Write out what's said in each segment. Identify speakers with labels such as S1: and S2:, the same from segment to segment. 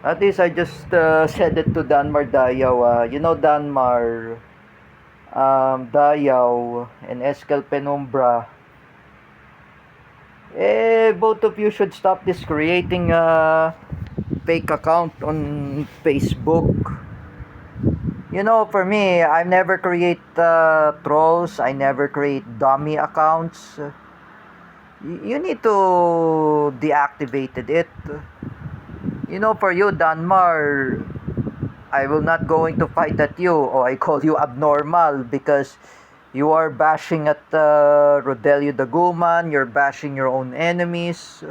S1: At least I just said it to Danmar Dayaw. Danmar Dayaw and Escal Penumbra. Both of you should stop this creating a fake account on Facebook. For me, I never create trolls. I never create dummy accounts. You need to deactivate it. For you, Danmar, I will not going to fight at you or I call you abnormal because you are bashing at Rodelio Daguman, you're bashing your own enemies.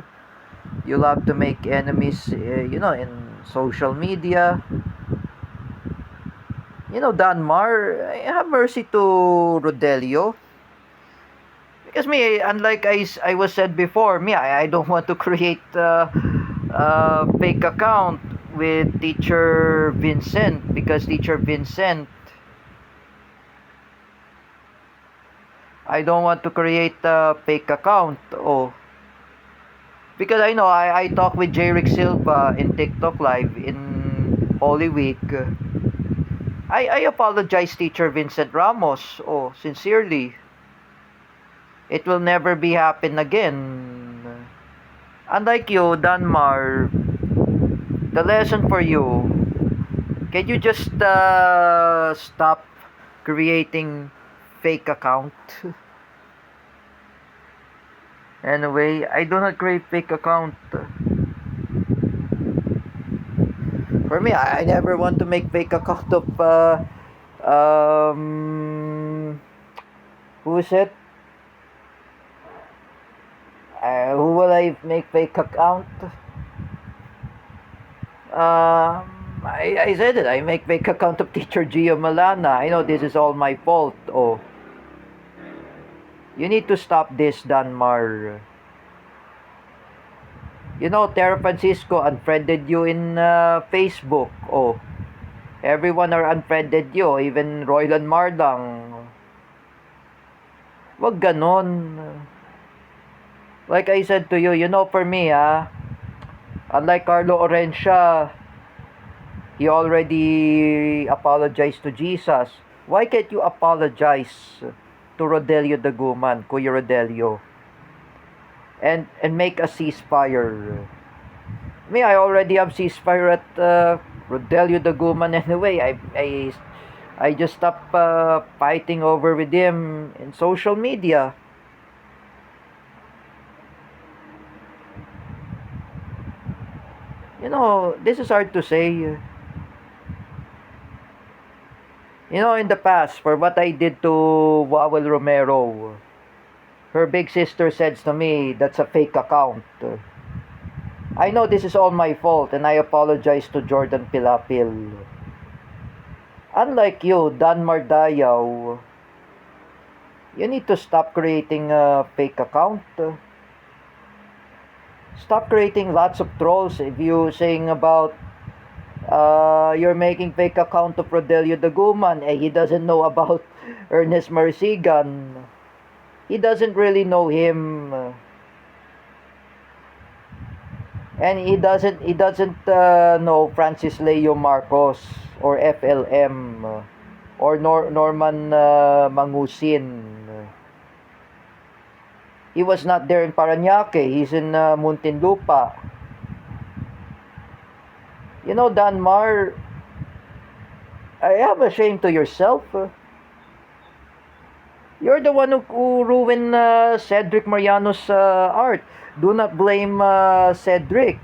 S1: You love to make enemies, in social media. Danmar, have mercy to Rodelio. Because me, unlike I was said before, I don't want to create fake account with Teacher Vincent because Teacher Vincent, I don't want to create a fake account. Because I know I talk with Jerick Silva in TikTok Live in Holy Week. I apologize, Teacher Vincent Ramos. Sincerely. It will never be happen again. Unlike you, Danmar, the lesson for you, can you just stop creating fake account? Anyway, I do not create fake account. For me, I never want to make fake account of who is it? Who will I make fake account? I said it. I make fake account of Teacher Gio Malana. I know this is all my fault. You need to stop this, Danmar. Terra Francisco unfriended you in Facebook. Everyone are unfriended you. Even Roylan Mardang. Wag ganon. Like I said to you, for me, unlike Carlo Orencia, he already apologized to Jesus. Why can't you apologize to Rodelio Daguman, Kuya Rodelio? And make a ceasefire. I already have ceasefire at Rodelio Daguman anyway. I just stopped fighting over with him in social media. This is hard to say. In the past, for what I did to Wawel Romero, her big sister says to me, that's a fake account. I know this is all my fault and I apologize to Jordan Pilapil. Unlike you, Danmar Dayaw, you need to stop creating a fake account. Stop creating lots of trolls. If you saying about you're making fake account of Rodelio Daguman, he doesn't know about Ernest Marsigan. He doesn't really know him. And he doesn't know Francis Leo Marcos or FLM or Norman Mangusin. He was not there in Parañaque. He's in Muntinlupa. Danmar, I am ashamed to yourself. You're the one who ruined Cedric Mariano's art. Do not blame Cedric.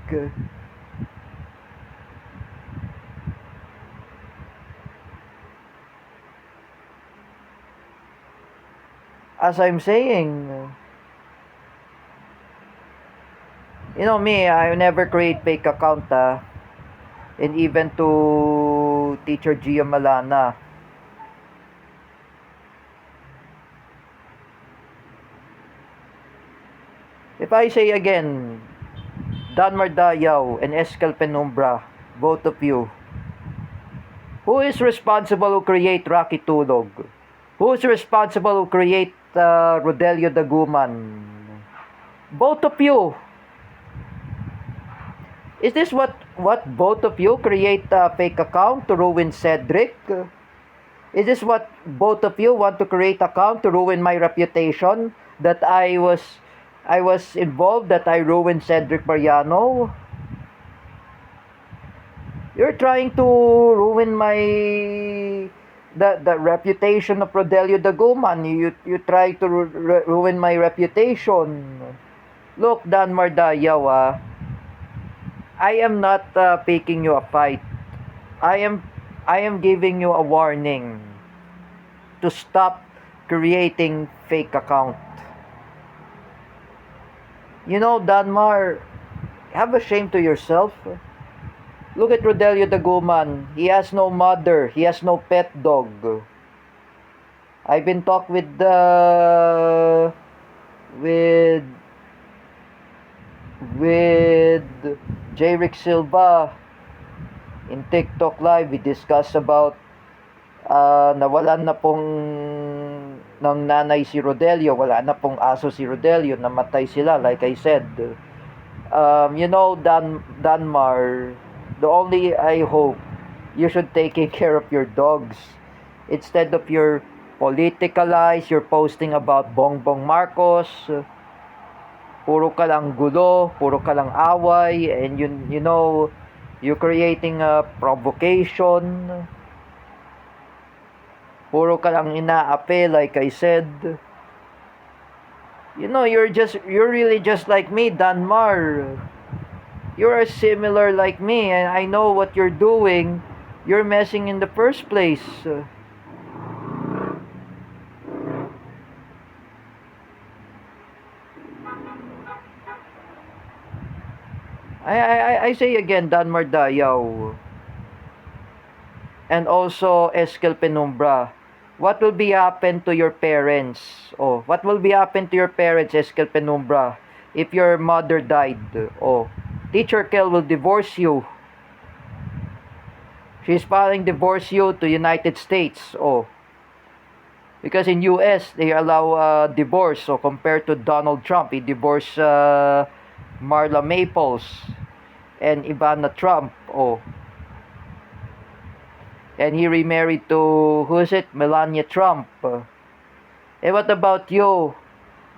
S1: As I'm saying, me, I never create fake account, and even to Teacher Gio Malana. If I say again, Danmar Dayaw and Escal Penumbra, both of you, who is responsible to create Rocky Tulog? Who is responsible to create Rodelio Daguman? Both of you. Is this what both of you create a fake account to ruin Cedric? Is this what both of you want to create account to ruin my reputation that I was involved, that I ruined Cedric Mariano? You're trying to ruin my the reputation of Rodelio Daguman. You try to ruin my reputation. Look, Dan Mardayaw, I am not picking you a fight. I am giving you a warning to stop creating fake account. You know, Danmar, have a shame to yourself. Look at Rodelio Daguman. He has no mother. He has no pet dog. I've been talking with J. Rick Silva in TikTok Live. We discussed about nawalan na pong ng nanay si Rodelio. Wala na pong aso si Rodelio. Namatay sila, like I said. You know, Danmar, the only I hope you should take care of your dogs instead of your politicalize, you're posting about Bongbong Marcos. Puro ka lang gulo, puro ka lang away, and you know, you're creating a provocation. Puro ka lang inaapi, like I said. You know, you're really just like me, Danmar. You're similar like me, and I know what you're doing. You're messing in the first place. I say again, Dan Mardayaw, and also Eskel Penumbra, what will be happen to your parents? Oh, what will be happen to your parents, Eskel Penumbra, if your mother died? Oh, Teacher Kel will divorce you. She's filing divorce you to United States. Oh, because in US they allow divorce. So compared to Donald Trump, he divorced Marla Maples and Ivana Trump. Oh, and he remarried to, who is it? Melania Trump. And what about you,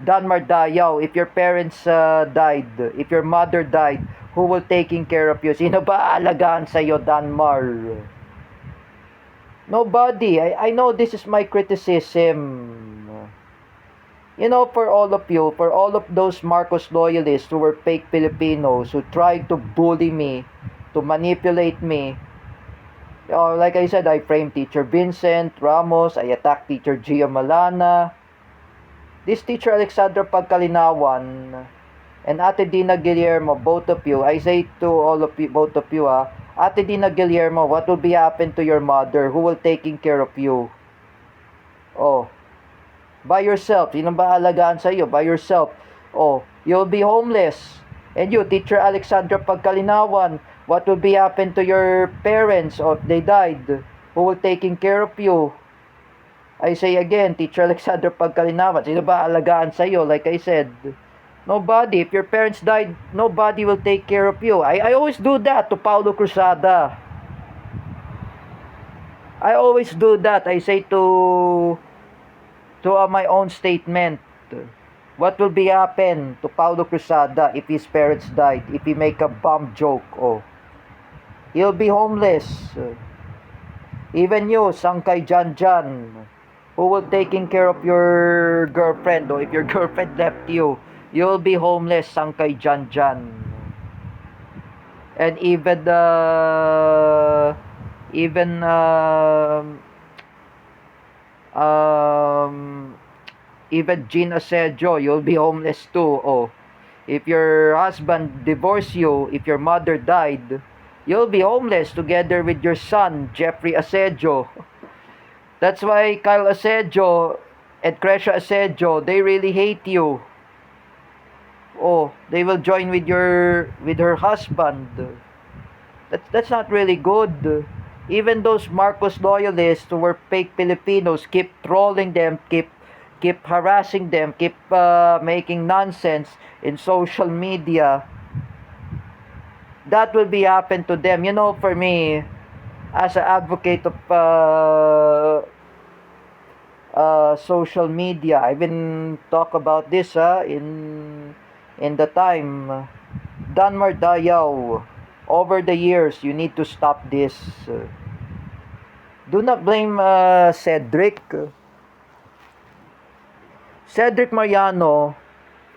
S1: Dan Mardayaw? If your parents died, if your mother died, who will taking care of you? Sino ba aalagaan sa'yo, Danmar? Nobody. I know this is my criticism. You know, for all of you, for all of those Marcos loyalists who were fake Filipinos, who tried to bully me, to manipulate me. Like I said, I framed Teacher Vincent Ramos, I attacked Teacher Gio Malana, this Teacher Alexandra Pagkalinawan, and Ate Dina Guillermo, both of you, I say to all of you, both of you, Ate Dina Guillermo, what will be happen to your mother? Who will taking care of you? Oh, by yourself. Sino ba alagaan sa iyo? By yourself. Oh, you'll be homeless. And you, Teacher Alexandra Pagkalinawan, what will be happen to your parents if they died? Who will taking care of you? I say again, Teacher Alexandra Pagkalinawan, sino ba alagaan sa iyo? Like I said, nobody. If your parents died, nobody will take care of you. I always do that to Paulo Cruzada. I always do that. I say to my own statement, what will be happen to Paulo Cruzada if his parents died, if he make a bomb joke? Oh, he'll be homeless. Even you, Sangkay Janjan, who will taking care of your girlfriend, or if your girlfriend left you, you'll be homeless, Sangkay Janjan. And even even Gina Sergio, you'll be homeless too. Oh, if your husband divorced you, if your mother died, you'll be homeless together with your son, Jeffrey Asedio. That's why Kyle Asedio and Crescia Asedio, they really hate you. Oh, they will join with her husband. That's not really good. Even those Marcos loyalists who were fake Filipinos keep trolling them, keep harassing them, keep making nonsense in social media. that will be happen to them. For me, as an advocate of social media, I've been talk about this in the time. Danmar Dayaw, over the years, you need to stop this. Do not blame Cedric. Cedric Mariano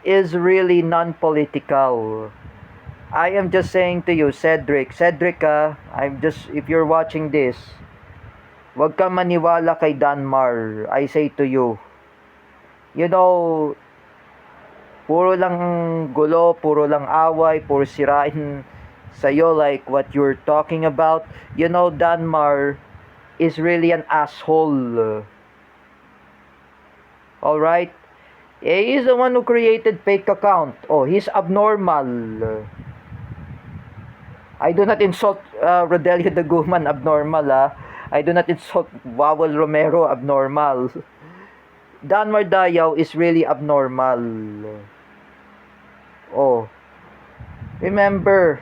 S1: is really non-political. I am just saying to you, Cedric, if you're watching this, wag kang maniwala kay Danmar. I say to you, puro lang gulo, puro lang away, puro sirain sa'yo like what you're talking about. Danmar is really an asshole. Alright? He's the one who created fake account. He's abnormal. I do not insult Rodelio de Guzman abnormal. I do not insult Wawel Romero abnormal. Danmar Dayaw is really abnormal. Remember,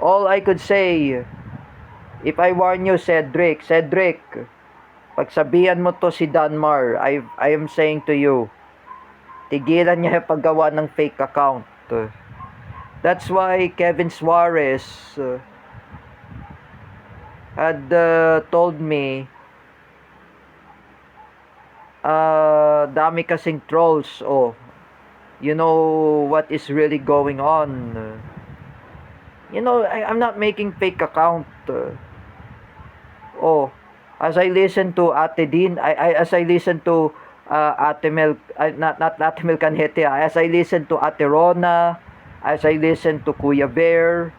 S1: all I could say, if I warn you, Cedric, pagsabihan mo to si Danmar, I am saying to you, tigilan niya yung paggawa ng fake account. That's why Kevin Suarez had told me, dami kasing trolls. You know what is really going on. I'm not making fake account. As I listen to Ate Din, as I listen to Ate Mel, not Ate Mel Canhete, as I listen to Ate Rona, as I listen to Kuya Bear,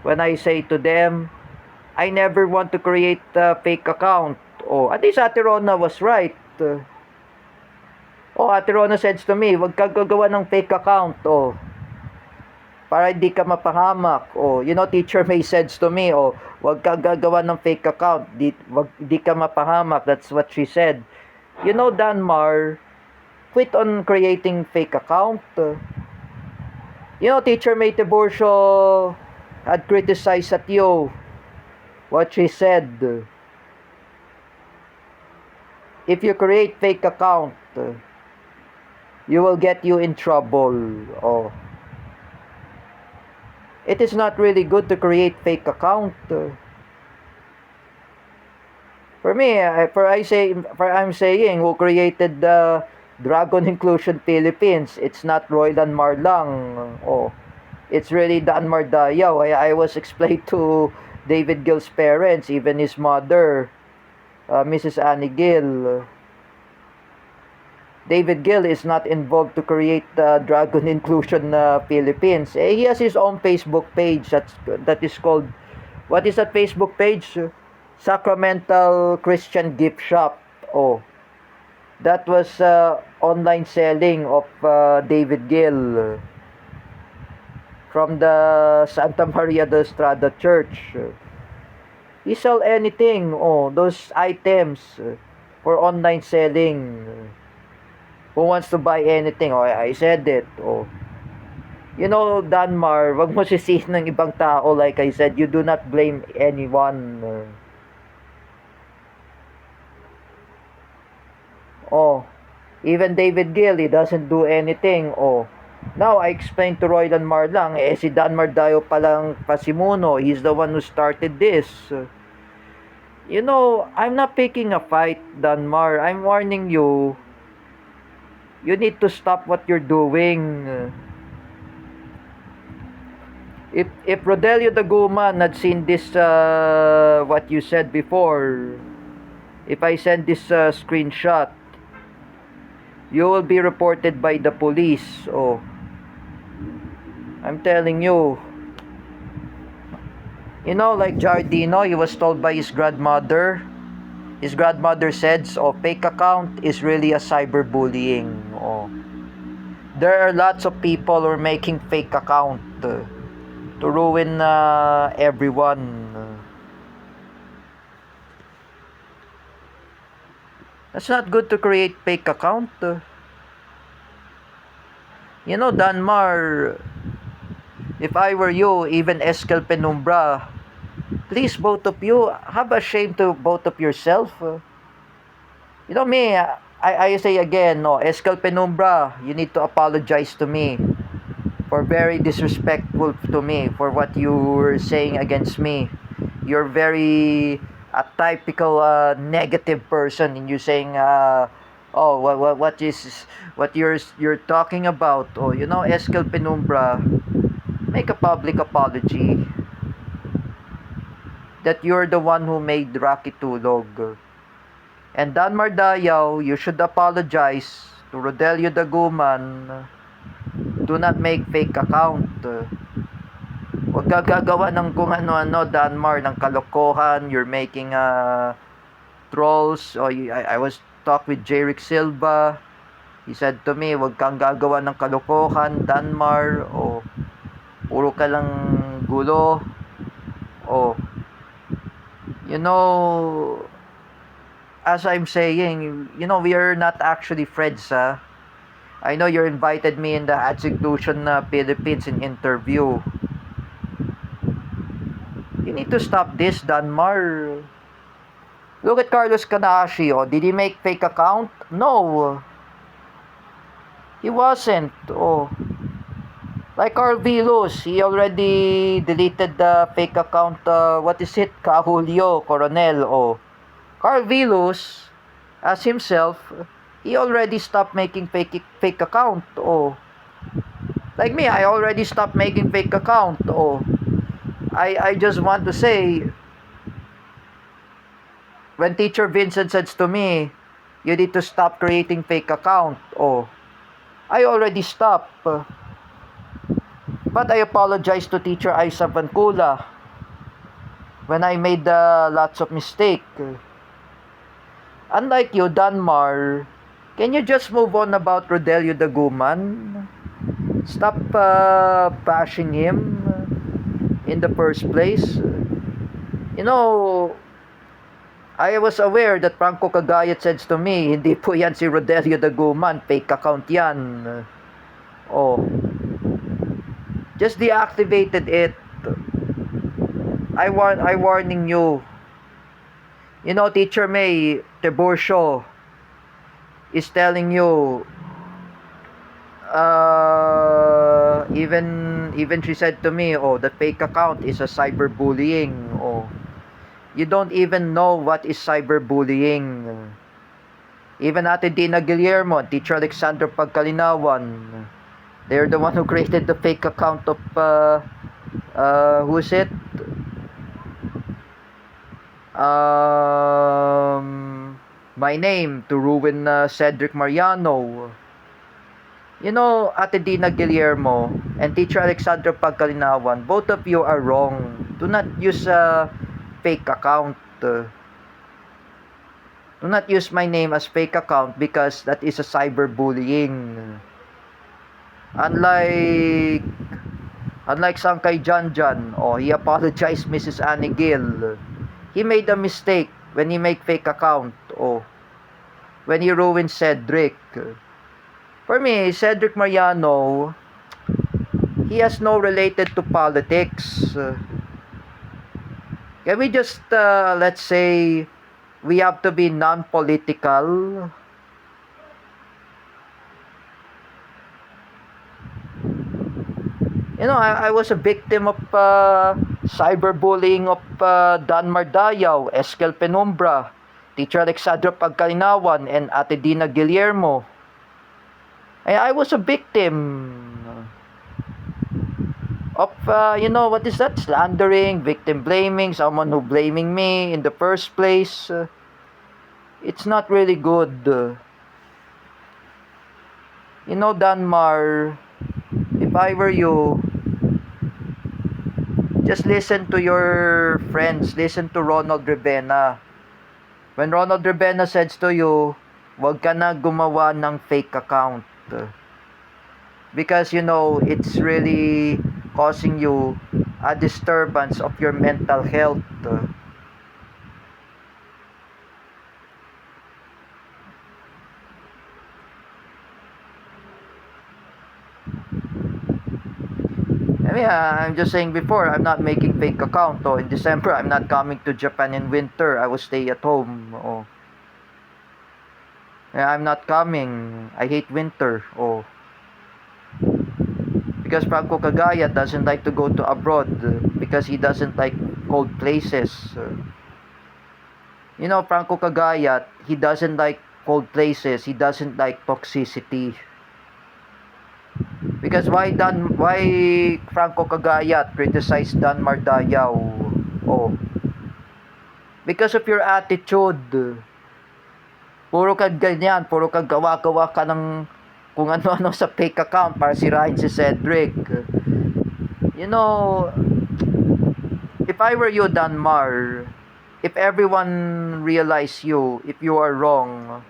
S1: when I say to them, I never want to create a fake account. At least Ate Rona was right. Ate Rona says to me, wag ka gagawa ng fake account. Para hindi ka mapahamak. Teacher May says to me, wag ka gagawa ng fake account. Di ka mapahamak. That's what she said. Danmar, quit on creating fake account. Teacher May Tiburcio had criticized at you what she said. If you create fake account, you will get you in trouble. It is not really good to create fake account. For me, I'm saying who created the Dragon Inclusion Philippines. It's not Roy Danmar lang. It's really Danmar Dayaw. I was explained to David Gill's parents, even his mother, Mrs. Annie Gill. David Gill is not involved to create the Dragon Inclusion Philippines. He has his own Facebook page that is called, what is that Facebook page? Sacramental Christian Gift Shop. That was online selling of David Gill from the Santa Maria de Estrada Church. He sell anything, those items for online selling. Who wants to buy anything? I said it. Danmar, wag mo sisihin ng ibang tao. Like I said, you do not blame anyone. Even David Gill, he doesn't do anything. Now, I explained to Roy Danmar lang, si Danmar Dayaw palang pasimuno. He's the one who started this. I'm not picking a fight, Danmar. I'm warning you. You need to stop what you're doing. If Rodelio de Guzman had seen this, what you said before, if I send this screenshot, you will be reported by the police. I'm telling you. Like Jardino, he was told by his grandmother. His grandmother said, fake account is really a cyberbullying. There are lots of people who are making fake account to ruin everyone. That's not good to create fake account. Danmar, If I were you, even Escal Penumbra, please, both of you, have a shame to both of yourself. You know me, I say again, no, Escal Penumbra, you need to apologize to me for very disrespectful to me for what you were saying against me. You're very a typical negative person, and you saying, oh, what you're talking about? Oh, you know, Escal Penumbra, make a public apology that you're the one who made Rocky Tulog. And Dan Mardayaw, you should apologize to Rodelio Daguman. Do not make fake account. Huwag gagawa ng kung ano-ano, Danmar, ng kalokohan. You're making trolls. I was talk with Jerick Silva. He said to me, huwag kang gagawa ng kalokohan, Danmar. Puro ka lang gulo. You know, as I'm saying, you know, we are not actually friends, I know you invited me in the Adjectution Philippines in interview. You need to stop this, Danmar. Look at Carlos Kanashi. Oh, did he make fake account? No. He wasn't. Oh. Like Carl Villos, he already deleted the fake account. What is it? Julio Coronel. Oh. Carl Villos, as himself, he already stopped making fake account. Oh. Like me, I already stopped making fake account. Oh. I just want to say, when Teacher Vincent says to me, you need to stop creating fake account. Oh, I already stopped. But I apologize to Teacher Isa Vancula when I made lots of mistake. Unlike you, Danmar, can you just move on about Rodelio Daguman? Stop bashing him in the first place. You know, I was aware that Franco Cagayat says to me, hindi po yan si Rodelio Daguman, fake account yan. Oh, just deactivated it. I warning you. You know, Teacher May Tiburcio is telling you, even she said to me, oh, the fake account is a cyberbullying. Oh, you don't even know what is cyberbullying. Even Ate Dina Guillermo, Teacher Alexander Pagkalinawan, they're the one who created the fake account of who is it? My name to ruin Cedric Mariano. You know, Ate Dina Guillermo and Teacher Alexander Pagkalinawan, both of you are wrong. Do not use a fake account. Do not use my name as fake account because that is a cyberbullying. Unlike Sangkay Janjan, he apologized Mrs. Annie Gill. He made a mistake when he make fake account. When he ruined Cedric. For me, Cedric Mariano, he has no related to politics. Can we just, let's say, we have to be non-political? You know, I was a victim of cyberbullying of Dan Mardayaw, Escal Penumbra, Teacher Alexandra Pagkalinawan, and Ate Dina Guillermo. I was a victim of, you know, what is that? Slandering, victim blaming, someone who blaming me in the first place. It's not really good. You know, Danmar, if I were you, just listen to your friends. Listen to Ronald Rivena. When Ronald Rivena says to you, wag ka na gumawa ng fake account. Because, you know, it's really causing you a disturbance of your mental health. I mean, I'm just saying before, I'm not making fake account. Oh, in December, I'm not coming to Japan in winter. I will stay at home. Oh, yeah, I'm not coming. I hate winter. Oh, because Franco Cagaya doesn't like to go to abroad because he doesn't like cold places. You know, Franco Cagayat, he doesn't like cold places. He doesn't like toxicity. Because why Franco Cagayat criticized Dan Mardayaw? Oh, because of your attitude. Puro kang ganyan, puro kang gawa-gawa ka ng kung ano-ano sa fake account para sirain si Cedric. You know, if I were you, Danmar, if everyone realize you, if you are wrong,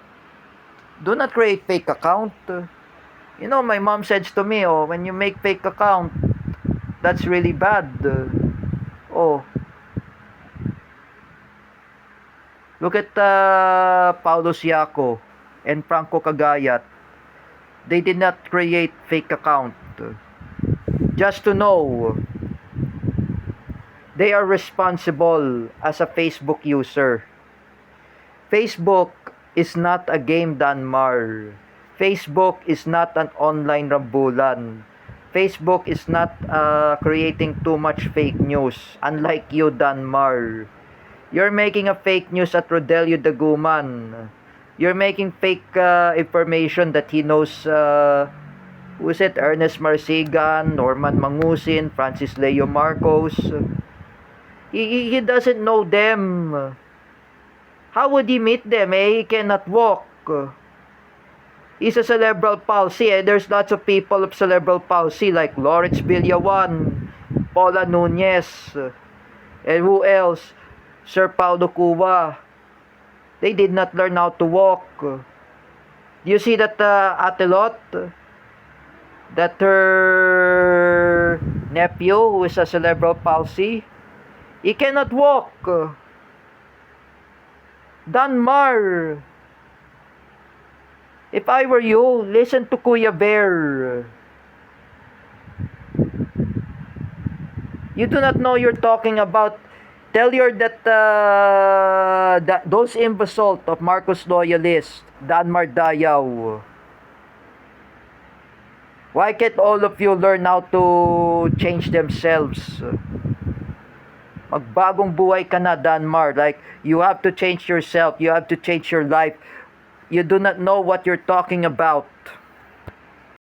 S1: do not create fake account. You know, my mom says to me, oh, when you make fake account, that's really bad. Oh, look at Paulo Siaco and Franco Cagayat. They did not create fake account. Just to know, they are responsible as a Facebook user. Facebook is not a game, Danmar. Facebook is not an online rambulan. Facebook is not creating too much fake news. Unlike you, Danmar. You're making a fake news at Rodelio Daguman. You're making fake information that he knows, who is it? Ernest Marsigan, Norman Mangusin, Francis Leo Marcos. He doesn't know them. How would he meet them? He cannot walk. He's a cerebral palsy. There's lots of people of cerebral palsy like Lawrence Villawan, Paula Nunez, and who else? Sir Paulo Cuba. They did not learn how to walk. Do you see that Atelot? That her nephew, who is a cerebral palsy, he cannot walk. Danmar, if I were you, listen to Kuya Bear. You do not know you're talking about. Tell your that those imbecile of Marcos loyalists, Danmar Dayaw. Why can't all of you learn how to change themselves? Magbagong buhay ka na, Danmar. Like, you have to change yourself. You have to change your life. You do not know what you're talking about.